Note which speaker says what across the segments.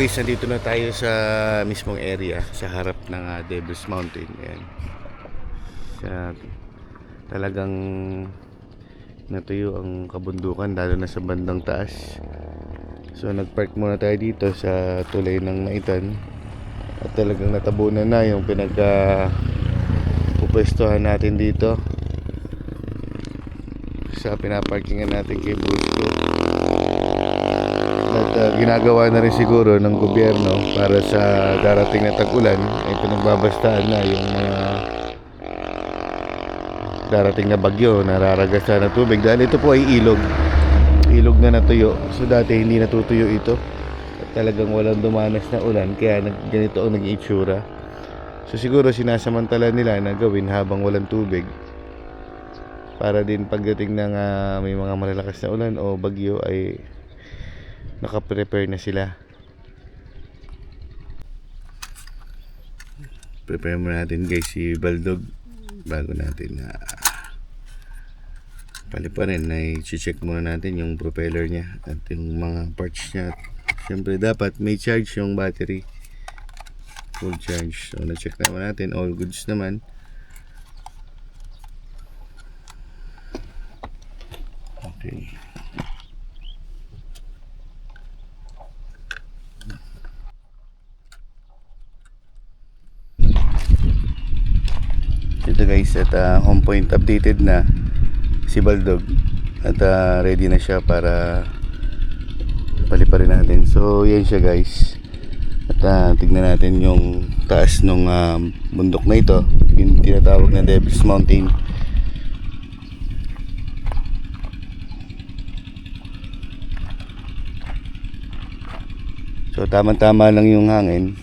Speaker 1: guys, nandito na tayo sa mismong area sa harap ng Devil's Mountain. Ayan. Talagang natuyo ang kabundukan lalo na sa bandang taas. So nagpark muna tayo dito sa tulay ng Naitan. At talagang natabunan na yung pupwestuhan natin dito sa pinaparkingan natin kay Brusco. At ginagawa na rin siguro ng gobyerno para sa darating na tag-ulan ay pinagbabastaan na yung mga darating na bagyo, nararagasan na tubig dahil ito po ay ilog na natuyo. So dati hindi natutuyo ito at talagang walang dumanas na ulan kaya ganito ang naging itsura. So siguro sinasamantala nila na gawin habang walang tubig para din pagdating ng may mga malalakas na ulan o bagyo ay naka-prepare na sila. Prepare muna natin guys si Baldog bago natin paliparin. I-check muna natin yung propeller niya at yung mga parts niya. Siyempre dapat may charge yung battery, full charge. So na-check naman natin, all goods naman. Okay. Ito guys, at home point updated na si Baldog at ready na siya para paliparin natin. So yan siya guys, at tignan natin yung taas ng bundok na ito, yung tinatawag na Devil's Mountain. So tama-tama lang yung hangin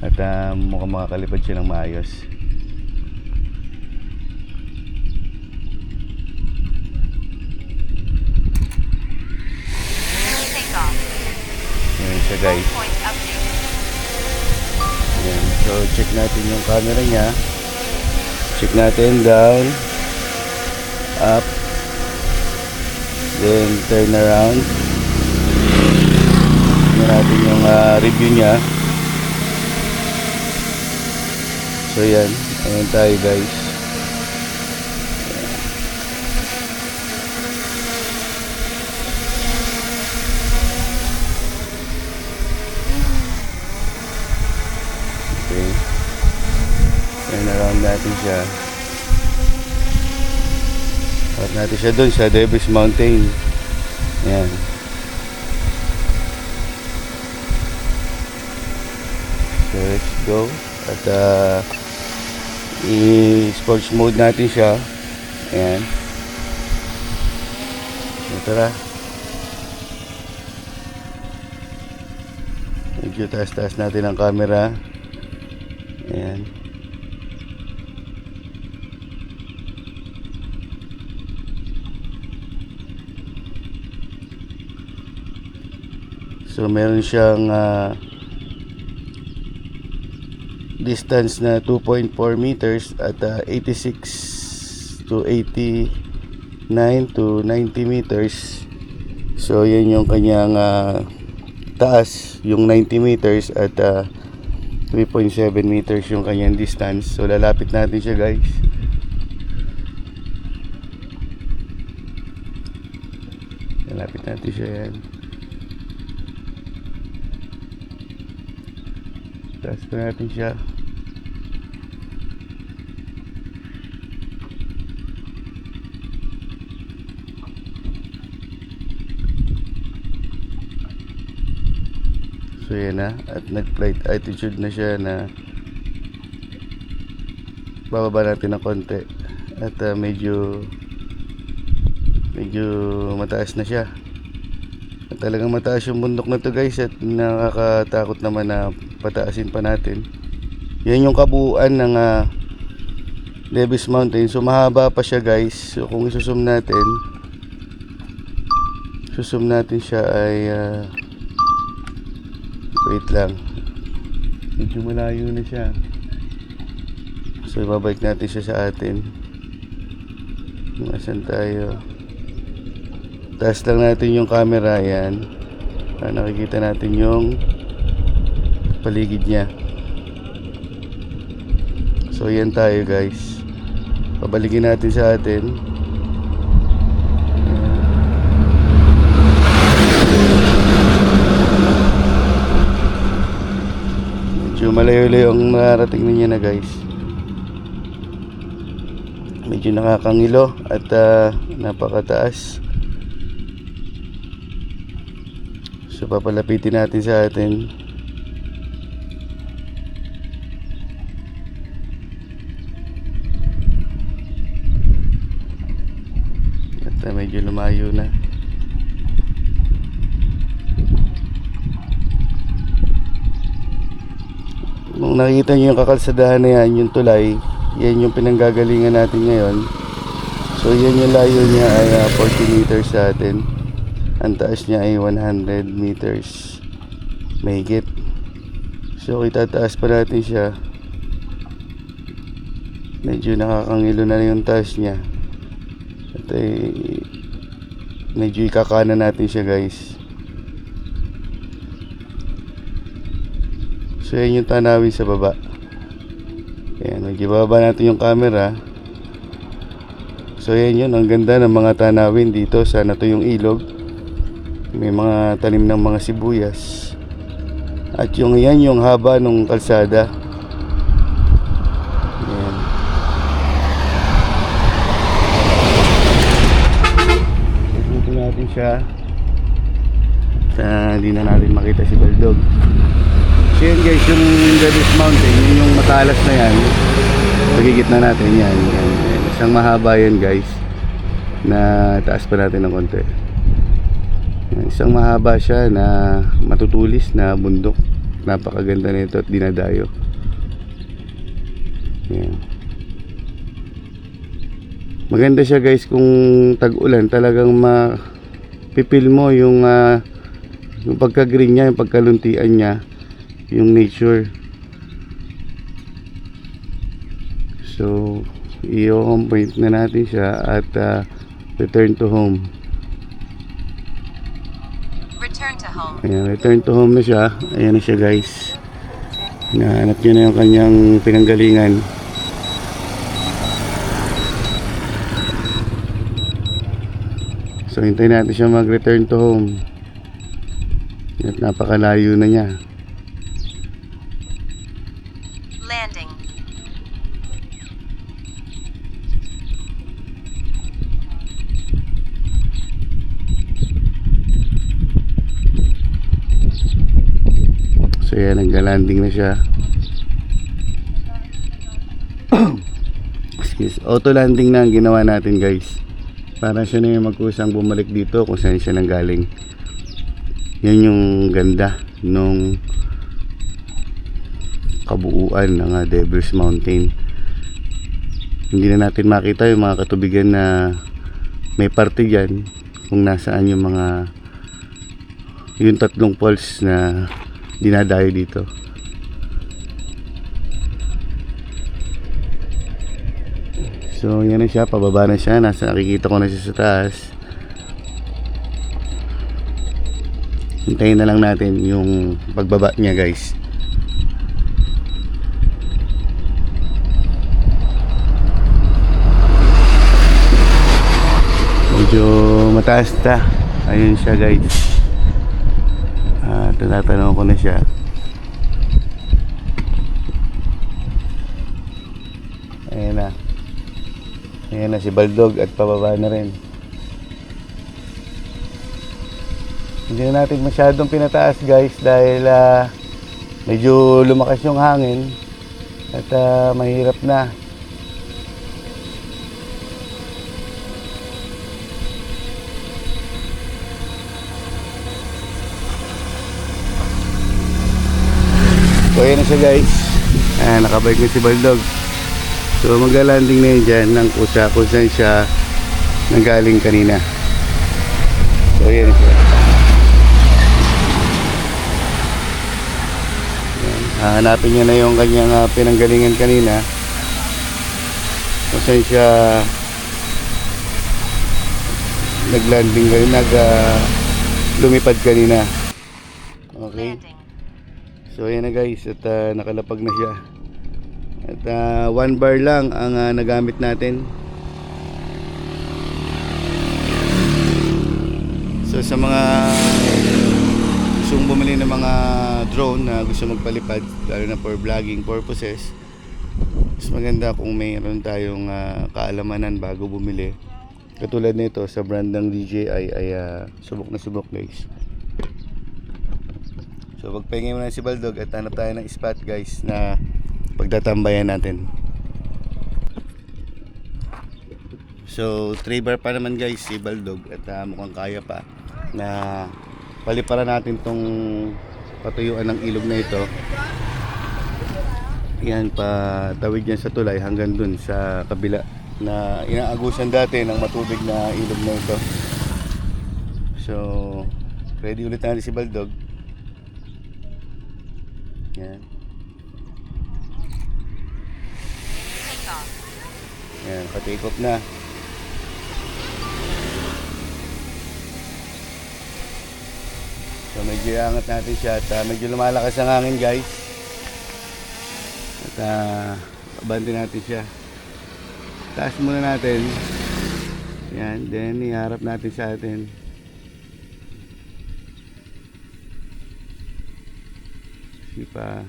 Speaker 1: at mukhang makakalipad siya ng maayos. Ayan siya guys. Ayan. So check natin yung camera niya. Check natin down, up, then turn around. Tingnan natin yung review niya. So yan, ayan tayo guys. Okay, turn around natin siya. At natin siya dun sa Devil's Mountain. Ayan. So let's go. At i-sports mode natin siya. Ayan. So, tara. Medyo taas-taas natin ang camera. Ayan. So meron siyang distance na 2.4 meters at 86 to 89 to 90 meters. So yan yung kanyang taas, yung 90 meters at 3.7 meters yung kanyang distance. So lalapit natin siya guys. Lalapit natin siya yan. Taas pa natin siya. So yan na, at nag-flight altitude na siya na bababa natin ng konti at medyo mataas na siya. At talagang mataas yung bundok na to guys at nakakatakot naman na pataasin pa natin. Yan yung kabuuan ng Devil's Mountain. So mahaba pa siya guys. So kung isusum natin siya ay wait lang, medyo malayo na siya. So ibabalik natin siya sa atin. Nasaan tayo? Taas lang natin yung camera, yan. Nakikita natin yung paligid niya. So yan tayo guys, pabalikin natin sa atin. Medyo malayo-layo ang narating niya na guys. Medyo nakakangilo at napakataas. So papalapitin natin sa atin. At medyo lumayo na. Kung nakikita nyo yung kakalsadahan na yan, yung tulay, yan yung pinanggagalingan natin ngayon. So yan yung layo niya ay 40 meters sa atin. Ang taas niya ay 100 meters mahigit. So itataas pa natin siya. Medyo nakakangilo na yung taas niya. At medyo ikakanan natin siya guys. So yan yung tanawin sa baba. Ayan, medyo bababa natin yung camera. So yan yun, ang ganda ng mga tanawin dito. Sana to yung ilog. May mga tanim ng mga sibuyas. At yung yan yung haba ng kalsada. Ayan. Ikutin natin siya. Hindi na natin makita si Baldog. So yan guys, yung Devil's Mountain, yung matalas na yan, pagigit na natin yan, isang mahaba yan guys, na taas pa natin ng konti. Yan, isang mahaba siya na matutulis na bundok. Napakaganda nito at dinadayo. Yan. Maganda siya guys kung tag-ulan, talagang mapipil mo yung pagka-green niya, yung pagkaluntian niya, yung nature. So i-home point na natin siya at return to home.
Speaker 2: Return to home.
Speaker 1: Ayan, return to home na siya. Ayan na siya guys. Nahanap niya na yung kanyang pinanggalingan. So hintayin natin siya mag-return to home. At napakalayo na niya.
Speaker 2: Landing.
Speaker 1: So yan, nagla-landing na siya. Excuse, auto landing na ang ginawa natin guys. Para siya na yung magkusang bumalik dito kung saan siya nanggaling. Yan yung ganda nung kabuuan ng Devil's Mountain. Hindi na natin makita yung mga katubigan na may parte dyan kung nasaan yung mga yung tatlong falls na dinadayo dito. So yan na siya, pababa na siya, nakikita ko na siya sa taas. Hintayin na lang natin yung pagbaba niya guys. Medyo mataas ta. Ayun siya guys. Tinatanong ko na siya. Ayan na. Ayan na si Baldog at pababa na rin. Hindi na natin masyadong pinataas guys dahil medyo lumakas yung hangin at mahirap na. So ayan na siya guys. Nakabike na si Baldog. So magla-landing na yun dyan ng kusa kung saan siya nanggaling kanina. So ayan na siya. Hahanapin niya na yung kanyang pinanggalingan kanina kung saan siya naglanding lumipad kanina. Okay. So ayan na guys, at nakalapag na siya. At 1 bar lang ang nagamit natin. So sa mga gustong bumili ng mga drone na gusto magpalipad, lalo na for vlogging purposes, mas maganda kung mayroon tayong kaalamanan bago bumili. Katulad nito sa brand ng DJI ay subok na subok guys. So pagpahingin mo na si Baldog at hanap tayo ng spot guys na pagtatambayan natin. So 3 bar pa naman guys si Baldog at mukhang kaya pa na paliparan natin tong patuyuan ng ilog na ito. Yan, patawid yan sa tulay hanggang dun sa kabila na inaagusan dati ng matubig na ilog na ito. So ready ulit natin si Baldog. Yan.
Speaker 2: Take off.
Speaker 1: Yan, pa-take off na. So medyo iangat natin siya at medyo lumalakas ang hangin guys. At abante natin siya. Taas muna natin. Yan, then iharap natin sa atin. Pa.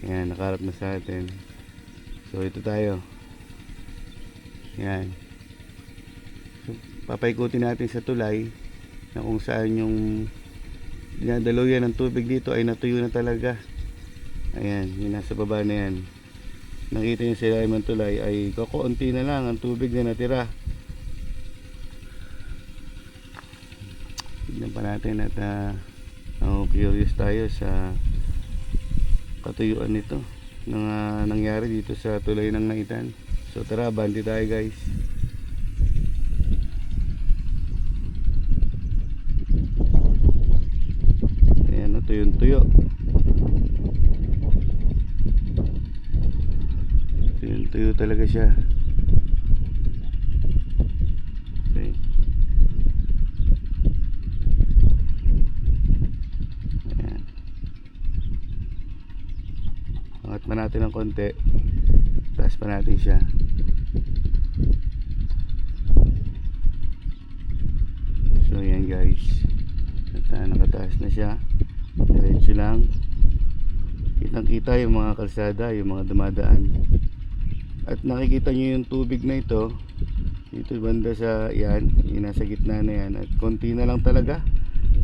Speaker 1: Yan, nakaharap na sa atin. So ito tayo. Yan. So, papaikutin natin sa tulay na kung saan yung dinadaluyan ng tubig dito ay natuyo na talaga. Ayan, yung nasa baba na yan. Nakita nyo sa ilalim ng tulay ay kakaunti na lang ang tubig na natira. Tignan pa natin at curious tayo sa katuyuan nito ng nangyari dito sa tulay ng Naitan. So tara, bandi tayo guys. Ayan, tuyo-tuyo. Tuyo talaga siya. Okay. Angat pa natin ng konti. Taas pa natin siya. So yan guys. At nakataas na siya. Diretso lang. Kitang kita yung mga kalsada, yung mga dumadaan. At nakikita nyo yung tubig na ito. Dito banda sa yan. Yung nasa gitna na yan. At konti na lang talaga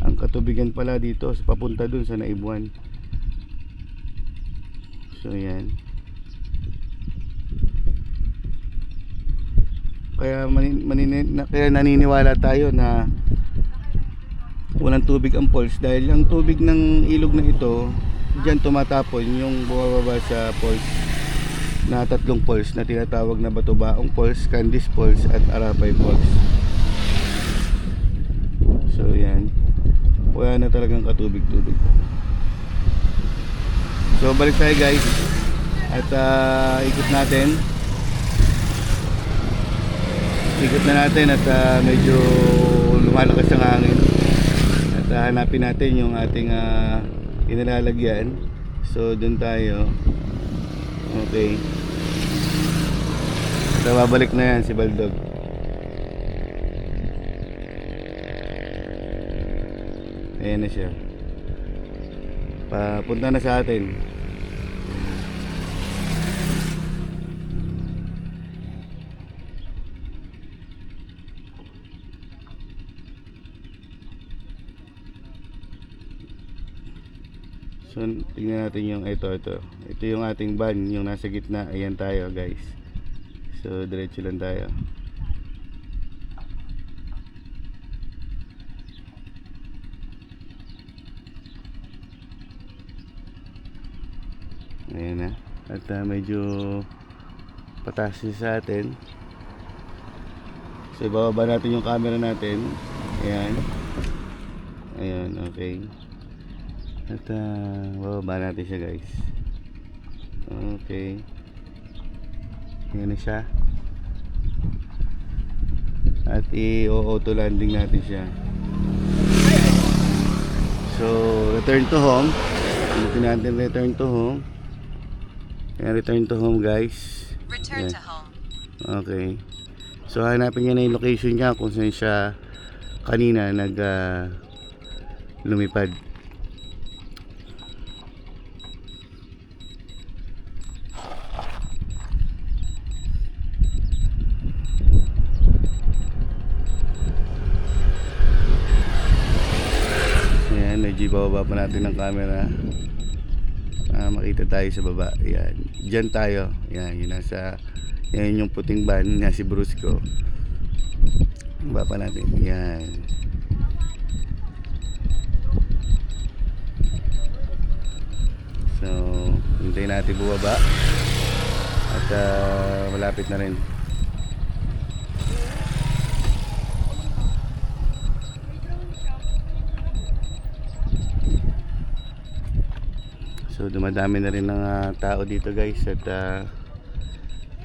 Speaker 1: ang katubigan pala dito. Papunta dun sa Naibuan. So yan. Kaya naniniwala tayo na walang tubig ang falls dahil ang tubig ng ilog na ito diyan tumatapon yung bumababa sa falls na 3 falls na tinatawag na Batubaong Falls, Candice Falls at Arapay Falls. So yan. Wala na talagang katubig-tubig. So balik tayo guys at ikot natin at medyo lumalakas ang hangin at hanapin natin yung ating inalalagyan. So dun tayo. Okay, so babalik na yan si Baldog. Ayan na siya, papunta na sa atin. So tingnan natin yung ito yung ating van, yung nasa gitna. Ayan tayo guys. So diretso lang tayo. Ayan na. At medyo pataas siya sa atin. So ibababa natin yung camera natin. Ayan. Ayan, okay. At bababa natin siya guys. Okay. Ayan na siya. At i-auto landing natin siya. So return to home. Buti natin return to home. Ayan, return to home guys.
Speaker 2: Return
Speaker 1: Ayan.
Speaker 2: to home.
Speaker 1: Okay. So hanapin niya na yung location niya kung saan siya kanina lumipad. Ayan, medyo ibababa pa natin ng camera. Makita tayo sa baba. Ayan. Diyan tayo. Ayan, yun nasa, yan yung puting van na si Brusco. Baba pa natin. Ayan. So, hintayin natin bumaba. At malapit na rin. So dumadami na rin ng tao dito guys. At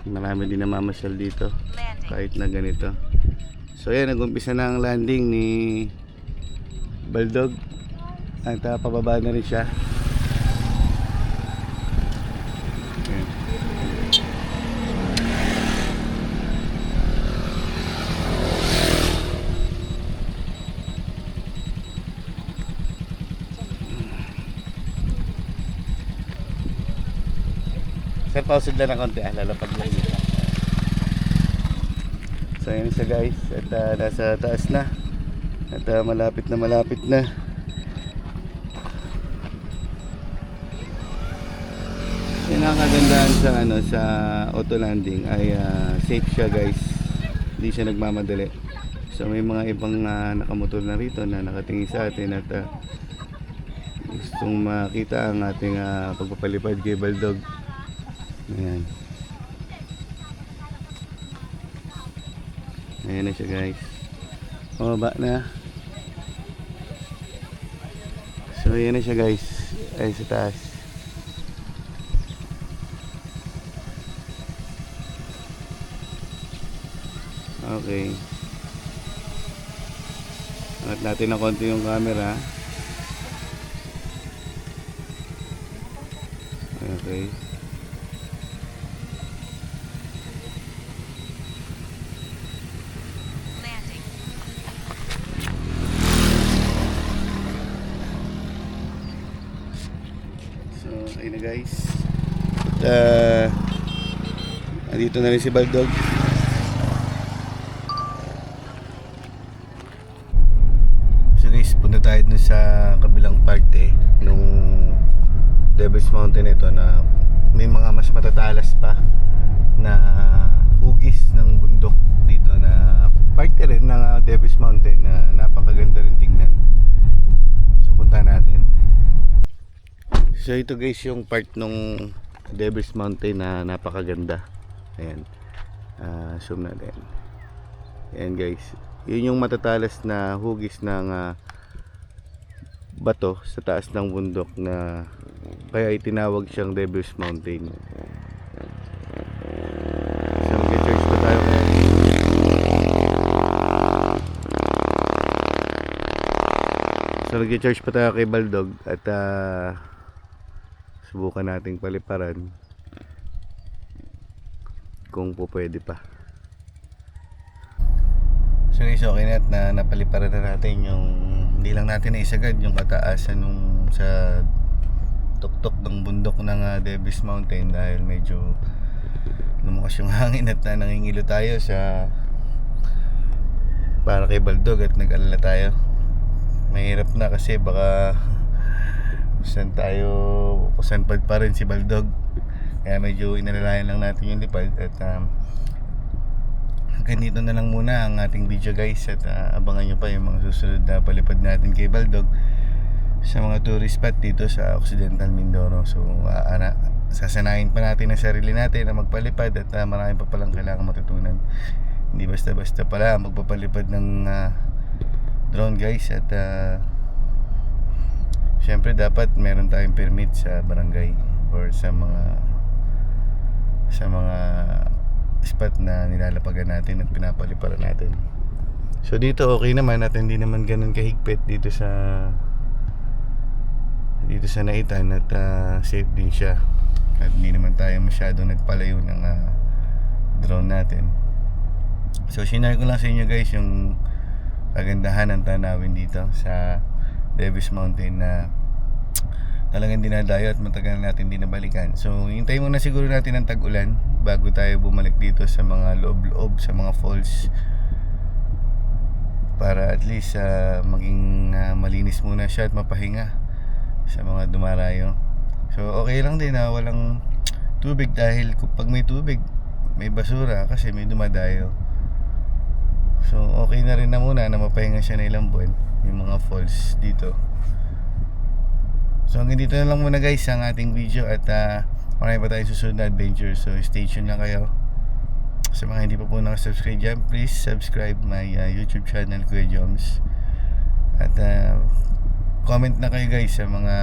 Speaker 1: marami din namamasyal dito
Speaker 2: Landing.
Speaker 1: kahit na ganito. So ayan, nag-umpisa na ang landing ni Baldog. At pababa na rin siya. Ayan. Sir, pausid lang ng konti. Lalapag lang dito. So ayan siya guys. At nasa taas na. At malapit na malapit na. Yung nakakagandahan sa sa auto landing ay safe siya guys. Hindi siya nagmamadali. So may mga ibang nakamotor na rito na nakatingin sa atin at gustong makita ang ating pagpapalipad kay Baldog. Ayan. Ayan na siya guys. Baba na. So ayan na siya guys. Ay sa taas. Okay. Angat natin ng konti yung camera. Okay.
Speaker 2: Landing.
Speaker 1: So, ayun na guys. At andito na rin si Baldog. So guys, punta tayo dun sa kabilang parte nung Devil's Mountain ito na may mga mas matatalas pa na hugis ng bundok dito na parte rin ng Devil's Mountain na napakaganda rin tingnan. So punta natin. So ito guys yung part nung Devil's Mountain na napakaganda. Ayan. Zoom natin. Ayan guys. Yun yung matatalas na hugis ng bato sa taas ng bundok na kaya itinawag siyang Devil's Mountain. So mag-charge pa tayo. So nag-charge pa tayo kay Baldog at subukan nating paliparan kung po pwede pa. So guys, okay na at napaliparan na natin yung, hindi lang natin naisagad yung kataasan nung sa tuktok ng bundok ng Devil's Mountain dahil medyo lumukas yung hangin at nangingilo tayo sa para kay Baldog at nag-alala tayo. Mahirap na kasi baka kusan pa rin si Baldog. Kaya medyo inalalayan lang natin yung lipad at ganito na lang muna ang ating video guys at abangan nyo pa yung mga susunod na palipad natin kay Baldog sa mga tourist spot dito sa Occidental Mindoro. So sasanayin pa natin ang sarili natin na magpalipad at marami pa palang kailangan matutunan. Hindi basta-basta pala magpapalipad ng drone guys at syempre dapat meron tayong permit sa barangay or sa mga spot na nilalapagan natin at pinapaliparan natin. So dito okay naman at hindi naman ganun kahigpit dito sa dito sa Naitan at safe din siya. At hindi naman tayo masyadong nagpalayo ng drone natin. So sinare ko lang sa inyo guys yung kagandahan ng tanawin dito sa Davis Mountain na talagang dinadayo at matagal natin din nabalikan. So hintayin muna siguro natin ang tag-ulan bago tayo bumalik dito sa mga loob-loob, sa mga falls, para at least maging malinis muna siya at mapahinga sa mga dumarayo. So okay lang din na walang tubig, dahil pag may tubig may basura kasi may dumadayo. So okay na rin na muna na mapahinga siya na ilang buwan yung mga falls dito. So hanggang dito na lang muna guys ang ating video, at marami pa tayong susunod na adventure. So stay tuned lang kayo. Sa mga hindi pa po nakasubscribe dyan, please subscribe my YouTube channel, Kuya Joms. At comment na kayo guys sa mga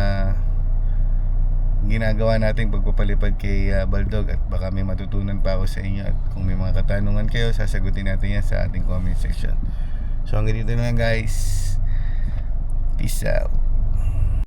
Speaker 1: ginagawa nating pagpapalipad kay Baldog, at baka may matutunan pa ako sa inyo. At kung may mga katanungan kayo, sasagutin natin yan sa ating comment section. So hanggang dito na lang guys. Peace out.